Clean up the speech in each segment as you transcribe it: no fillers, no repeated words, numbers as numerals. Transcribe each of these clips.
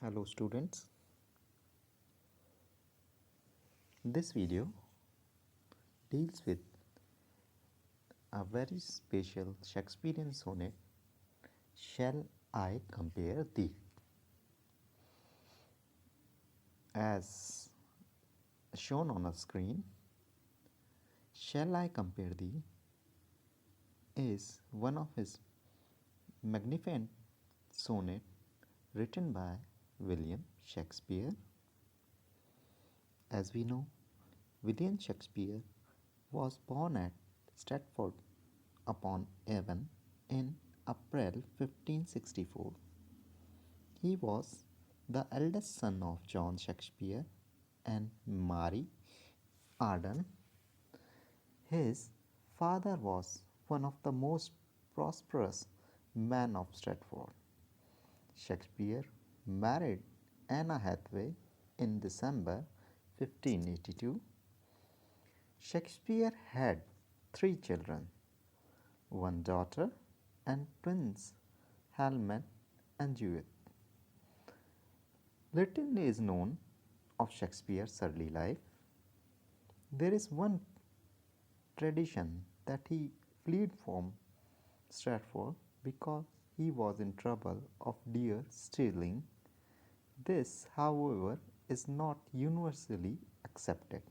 Hello students, this video deals with a very special Shakespearean sonnet, Shall I Compare Thee? As shown on a screen, Shall I Compare Thee is one of his magnificent sonnet written by William Shakespeare. As we know, William Shakespeare was born at Stratford upon Avon in April 1564. He was the eldest son of John Shakespeare and Mary Arden. His father was one of the most prosperous men of Stratford. Shakespeare married Anna Hathaway in December 1582. Shakespeare had three children, one daughter and twins, Helmet and Judith. Little is known of Shakespeare's early life. There is one tradition that he fled from Stratford because he was in trouble of deer stealing. This, however, is not universally accepted.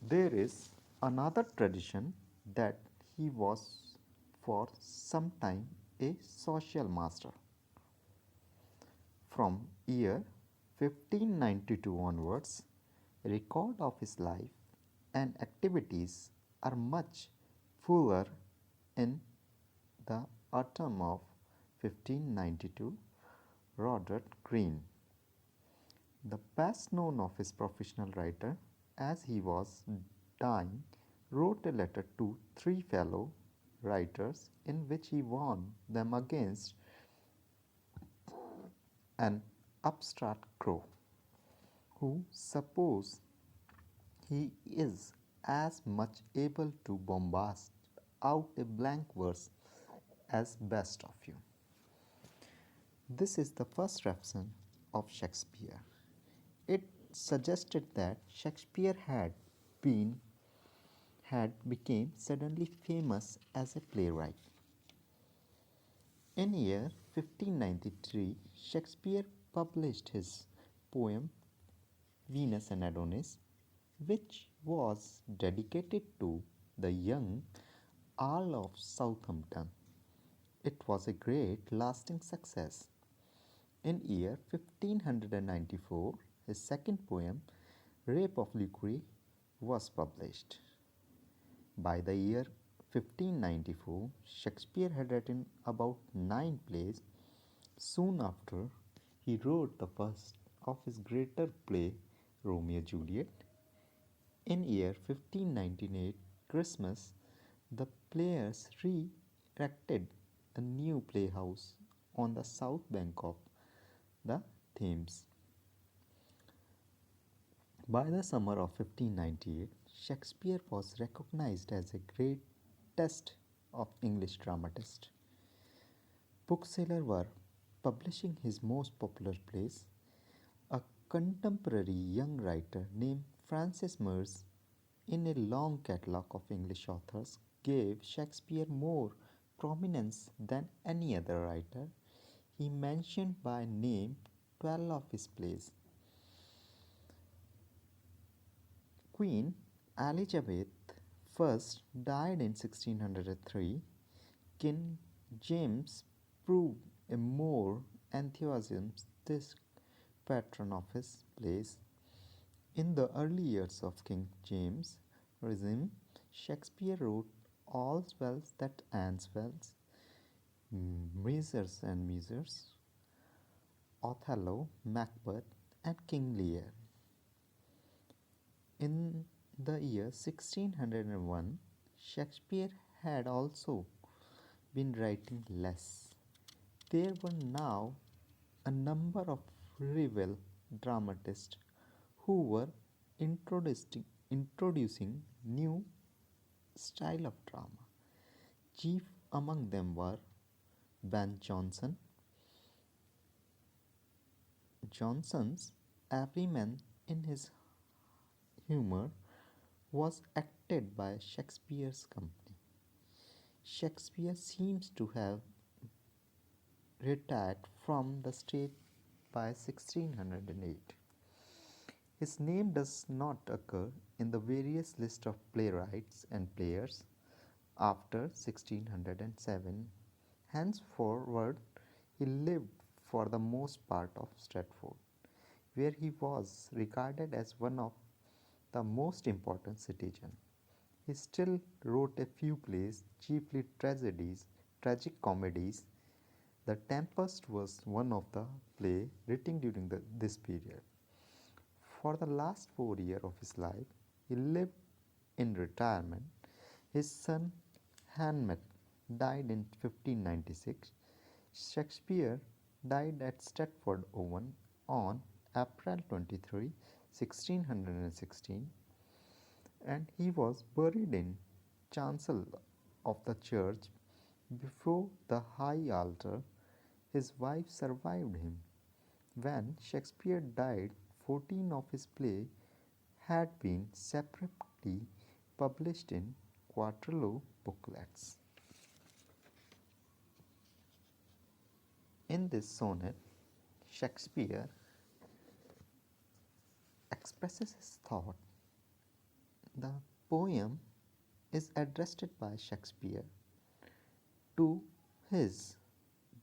There is another tradition that he was for some time a social master. From year 1592 onwards, record of his life and activities are much fuller in the autumn of 1592. Robert Greene, the best known of his professional writer, as he was dying, wrote a letter to three fellow writers in which he warned them against an upstart crow who suppose he is as much able to bombast out a blank verse as best of you. This is the first reference of Shakespeare. It suggested that Shakespeare had become suddenly famous as a playwright. In year 1593, Shakespeare published his poem Venus and Adonis, which was dedicated to the young Earl of Southampton. It was a great lasting success. In year 1594, his second poem, Rape of Lucre, was published. By the year 1594, Shakespeare had written about 9 plays. Soon after, he wrote the first of his greater play, Romeo and Juliet. In year 1598, Christmas, the players re-erected a new playhouse on the south bank of the Thames. By the summer of 1598, Shakespeare was recognized as a greatest of English dramatists. Booksellers were publishing his most popular plays. A contemporary young writer named Francis Mears, in a long catalogue of English authors, gave Shakespeare more prominence than any other writer. He mentioned by name 12 of his plays. Queen Elizabeth I died in 1603. King James proved a more enthusiastic patron of his plays. In the early years of King James' regime, Shakespeare wrote All's Well That Ends Well, Misers and Misers, Othello, Macbeth, and King Lear. In the year 1601, Shakespeare had also been writing less. There were now a number of rival dramatists who were introducing new style of drama. Chief among them were Ben Jonson, Johnson's everyman in his humor was acted by Shakespeare's company. Shakespeare seems to have retired from the stage by 1608. His name does not occur in the various list of playwrights and players after 1607. Henceforward, he lived for the most part of Stratford, where he was regarded as one of the most important citizens. He still wrote a few plays, chiefly tragedies, tragic comedies. The Tempest was one of the plays written during this period. For the last 4 years of his life, he lived in retirement. His son Hamlet died in 1596. Shakespeare died at Stratford-on on April 23, 1616, and he was buried in chancel of the church before the high altar. His wife survived him. When Shakespeare died, 14 of his plays had been separately published in quarterly booklets. In this sonnet, Shakespeare expresses his thought. The poem is addressed by Shakespeare to his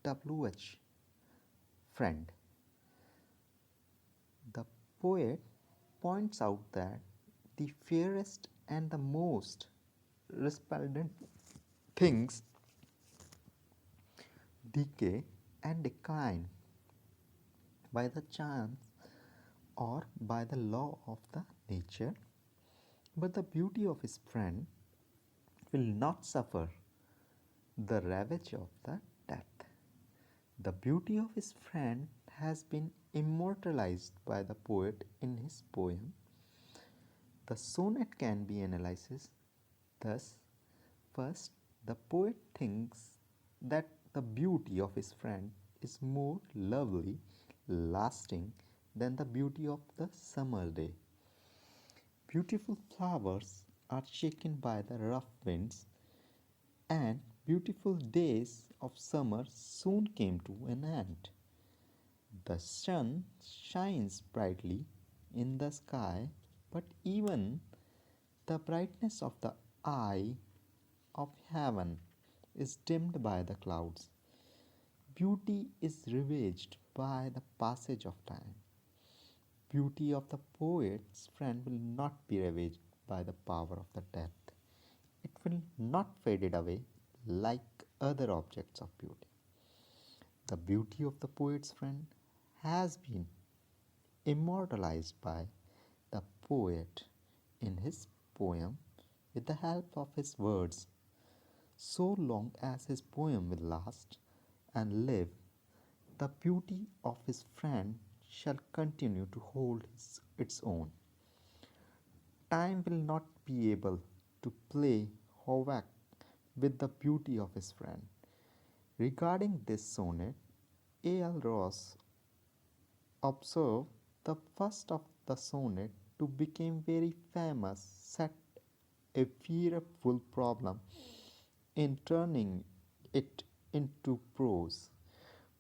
W.H. friend. The poet points out that the fairest and the most resplendent things decay and decline by the chance or by the law of the nature, but the beauty of his friend will not suffer the ravage of the death. The beauty of his friend has been immortalized by the poet in his poem. The sonnet can be analyzed thus. First, the poet thinks that the beauty of his friend is more lovely, lasting than the beauty of the summer day. Beautiful flowers are shaken by the rough winds, and beautiful days of summer soon came to an end. The sun shines brightly in the sky, but even the brightness of the eye of heaven is dimmed by the clouds. Beauty is ravaged by the passage of time. Beauty of the poet's friend will not be ravaged by the power of the death. It will not fade away like other objects of beauty. The beauty of the poet's friend has been immortalized by the poet in his poem with the help of his words. So long as his poem will last and live, the beauty of his friend shall continue to hold its own. Time will not be able to play havoc with the beauty of his friend. Regarding this sonnet, A.L. Ross observed the first of the sonnet to become very famous set a fearful problem in turning it into prose.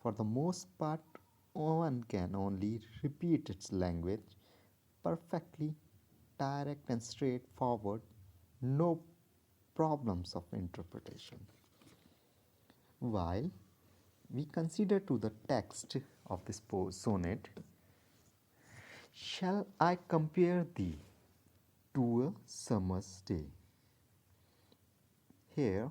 For the most part, one can only repeat its language perfectly, direct and straightforward, no problems of interpretation. While we consider to the text of this sonnet, shall I compare thee to a summer's day? Here,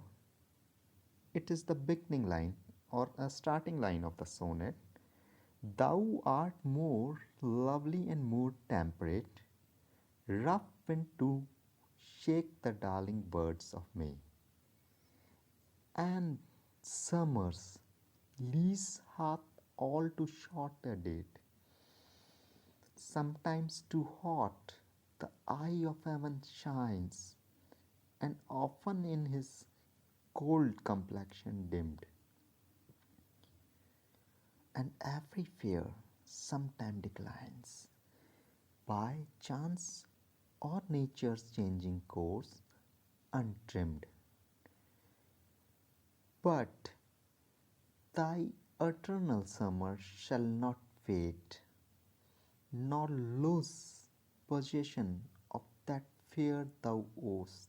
it is the beginning line or a starting line of the sonnet. Thou art more lovely and more temperate, rough wind to shake the darling birds of May. And summer's lease hath all too short a date. Sometimes too hot, the eye of heaven shines, and often in his cold complexion dimmed. And every fair sometime declines by chance or nature's changing course untrimmed. But thy eternal summer shall not fade, nor lose possession of that fair thou owest,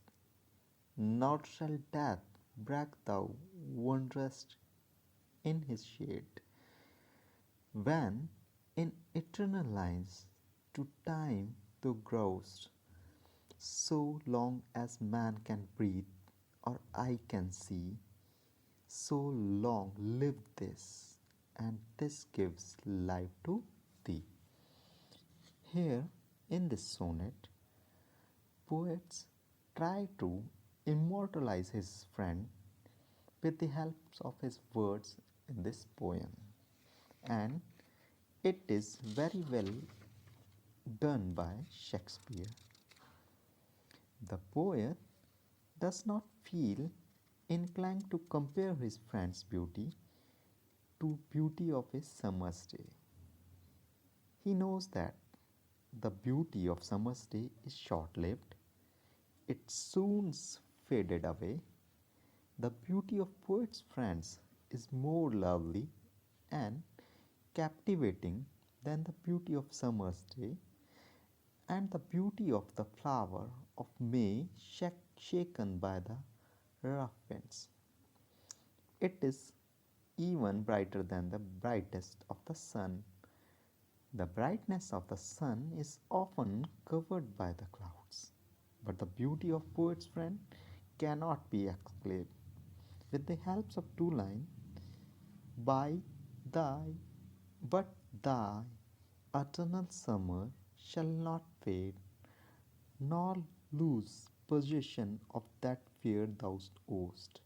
nor shall death break thou wanderest in his shade. When in eternal lines to time thou growest, so long as man can breathe or eye can see, so long live this, and this gives life to thee. Here in this sonnet, poets try to immortalize his friend with the help of his words in this poem, and it is very well done by Shakespeare. The poet does not feel inclined to compare his friend's beauty to beauty of a summer's day. He knows that the beauty of summer's day is short-lived. It soon faded away. The beauty of poet's friends is more lovely and captivating than the beauty of summer's day, and the beauty of the flower of May shaken by the rough winds. It is even brighter than the brightest of the sun. The brightness of the sun is often covered by the clouds, but the beauty of poet's friend cannot be exclaimed. With the help of two lines, by thy, but thy eternal summer shall not fade, nor lose possession of that fair thou owest.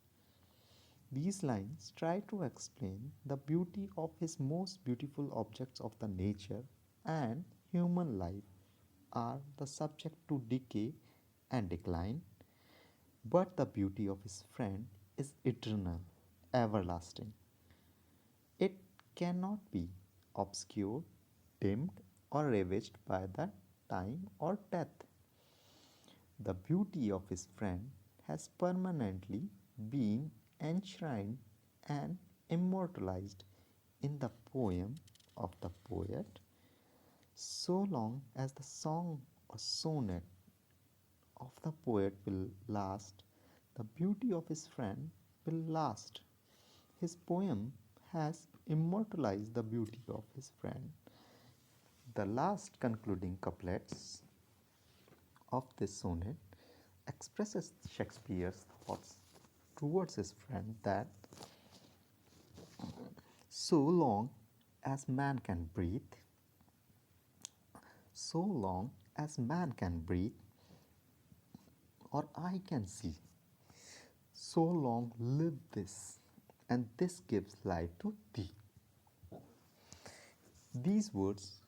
These lines try to explain the beauty of his most beautiful objects of the nature and human life are the subject to decay and decline, but the beauty of his friend is eternal, everlasting. It cannot be obscured, dimmed, or ravaged by the time or death. The beauty of his friend has permanently been enshrined and immortalized in the poem of the poet. So long as the song or sonnet of the poet will last, the beauty of his friend will last. His poem has immortalized the beauty of his friend. The last concluding couplets of this sonnet expresses Shakespeare's thoughts towards his friend that so long as man can breathe, so long as man can breathe or eye can see, so long live this, and this gives life to thee. These words,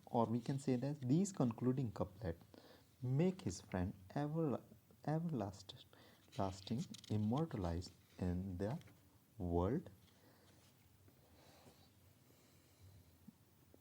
or we can say that these concluding couplets, make his friend everlasting, lasting, immortalized in the world